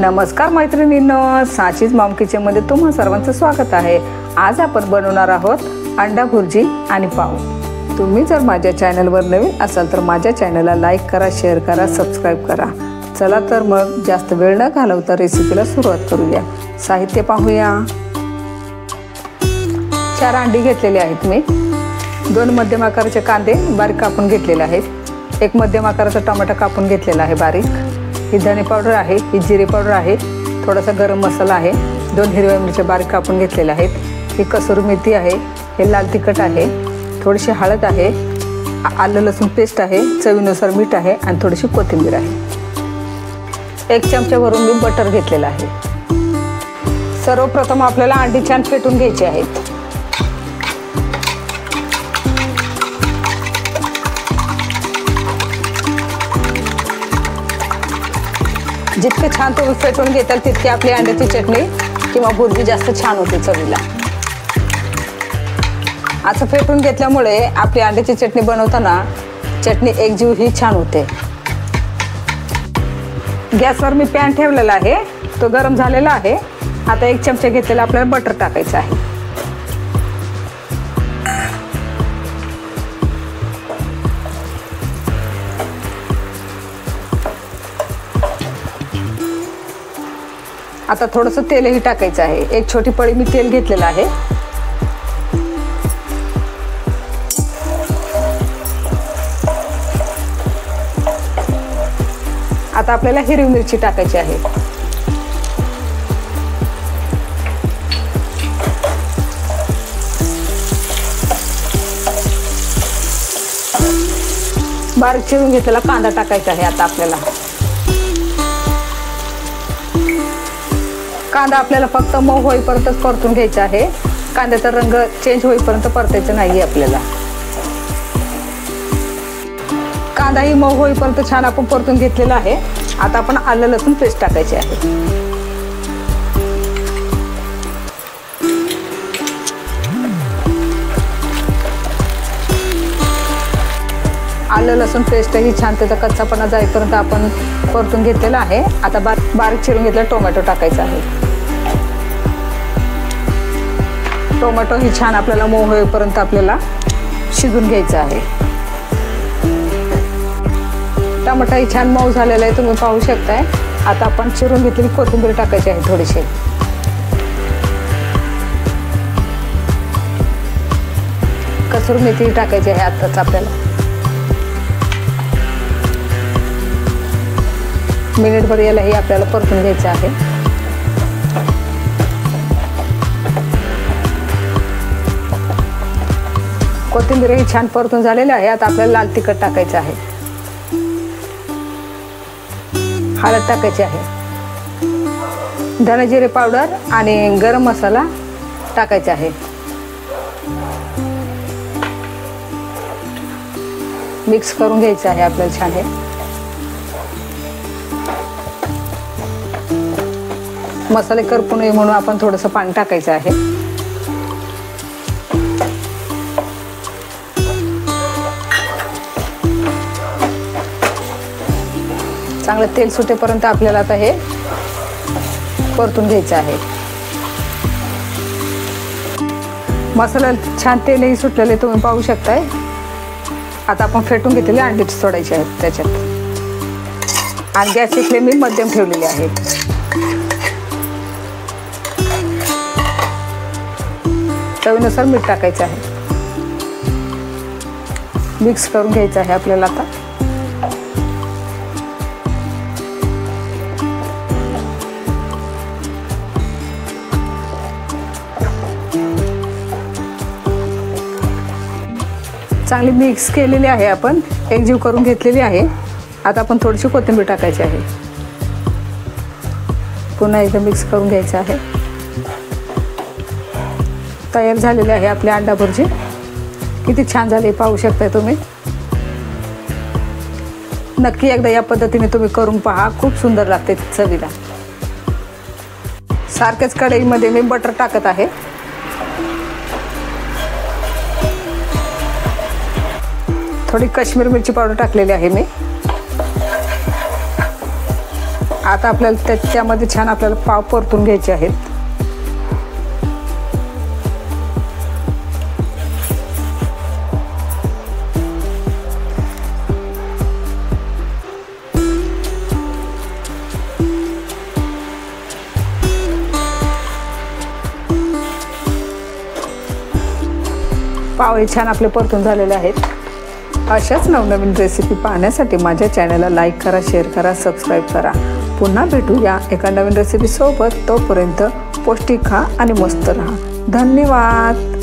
नमस्कार मैत्रिणींनो, साचीज मॉम किचनमध्ये तुम्हा सर्वांचं स्वागत आहे। आज आपण बनवणार आहोत अंडा भुर्जी आणि पाव। तुम्ही जर माझ्या चॅनलवर नवीन असाल तर माझ्या चॅनलला लाईक करा, शेअर करा, सबस्क्राइब करा। चला तर मग जास्त वेळ न घालवता रेसिपीला सुरुवात करूया। साहित्य पाहूया। 4 अंडी घेतलेले आहेत मी, 2 मध्यम आकाराचे कांदे बारीक कापून घेतलेले आहेत, 1 मध्यम आकाराचा टोमॅटो कापून घेतलेला आहे बारीक, ही धने पावडर आहे, ही जिरे पावडर आहे, थोडासा गरम मसाला आहे, 2 हिरव्या मिरच्या बारीक कापून घेतलेल्या आहेत, ही कसुरी मेथी आहे, हे लाल तिखट आहे, थोडीशी हळद आहे, आलं लसूण पेस्ट आहे, चवीनुसार मीठ आहे आणि थोडीशी कोथिंबीर आहे। 1 चमचा भरून मी बटर घेतलेला आहे। सर्वप्रथम आपल्याला अंडी छान फेटून घ्यायची आहेत। जितके छान तुम्ही फेटून घेताल तितकी आपली अंड्याची चटणी किंवा भुर्जी जास्त छान होते चवीला। असं फेटून घेतल्यामुळे आपली अंड्याची चटणी बनवताना चटणी एकजीव ही छान होते। गॅसवर मी पॅन ठेवलेला आहे, तो गरम झालेला आहे। आता 1 चमचा घेतलेला आपल्याला बटर टाकायचं आहे। आता थोडंसं तेलही टाकायचं आहे। 1 छोटी पळी मी तेल घेतलेलं आहे। आता आपल्याला हिरवी मिरची टाकायची आहे। बारीक चिरून घेतलेला कांदा टाकायचा आहे। आता आपल्याला कांदा आपल्याला फक्त मऊ होईपर्यंत परतून घ्यायचा आहे। कांद्याचा रंग चेंज होईपर्यंत परतायचा नाही आपल्याला। कांदा ही मऊ होईपर्यंत छान आपण परतून घेतलेला आहे। आता आपण आलं लसूण पेस्ट टाकायची आहे। आलं लसूण पेस्ट ही छान त्याचा कच्चापणा जाईपर्यंत आपण परतून घेतलेला आहे। आता बारीक चिरून घेतलेला टोमॅटो टाकायचा आहे। टोमॅटो ही छान आपल्याला मऊ होईपर्यंत आपल्याला शिजून घ्यायचं आहे। टमाटा ही छान मऊ झालेला आहे, तुम्ही पाहू शकताय। आता आपण चिरून घेतलेली कोथिंबीर टाकायची आहे थोडीशी। कसुरी मेथी टाकायची आहे आताच आपल्याला। मिनिटभर यालाही आपल्याला परतून घ्यायचं आहे। कोथिंबीर ही छान परतून झालेली आहे। आता आपल्याला लाल तिखट टाकायचं आहे, हळद टाकायची आहे, धने जिरे पावडर आणि गरम मसाला टाकायचा आहे। मिक्स करून घ्यायचं आहे आपल्याला छान हे। मसाले करपू नये म्हणून आपण थोडंसं पाणी टाकायचं आहे। चांगलं तेल सुटेपर्यंत आपल्याला आता हे परतून घ्यायचं आहे। मसाला छान तेलही सुटलेले तुम्ही पाहू शकताय। आता आपण फेटून घेतलेले अंडे सोडायचे आहेत त्याच्यात आणि गॅसची फ्लेम मी मध्यम ठेवलेली आहे। चवीनुसार मीठ टाकायचं आहे। मिक्स करून घ्यायचं आहे आपल्याला आता। चांगली मिक्स केलेली आहे, आपण एकजीव करून घेतलेली आहे। आता आपण थोडीशी कोथिंबीर टाकायची आहे। पुन्हा एकदा मिक्स करून घ्यायचं आहे। तयार झालेली आहे आपली अंडा भुर्जी। किती छान झाली पाहू शकताय तुम्ही। नक्की एकदा या पद्धतीने तुम्ही करून पहा, खूप सुंदर लागते चवीला। सारखेच कढईमध्ये मी बटर टाकत आहे। थोडी काश्मीर मिरची पावडर टाकलेली आहे मी। आता आपल्याला त्याच्यामध्ये छान आपल्याला पाव परतून घ्यायचे आहेत। पाव हे छान आपले परतून झालेले आहेत। अशाच नवनवीन रेसिपी पाहण्यासाठी माझ्या चॅनलला लाईक करा, शेअर करा, सबस्क्राईब करा। पुन्हा भेटूया एका नवीन रेसिपी सोबत। तोपर्यंत पौष्टिक खा आणि मस्त रहा। धन्यवाद।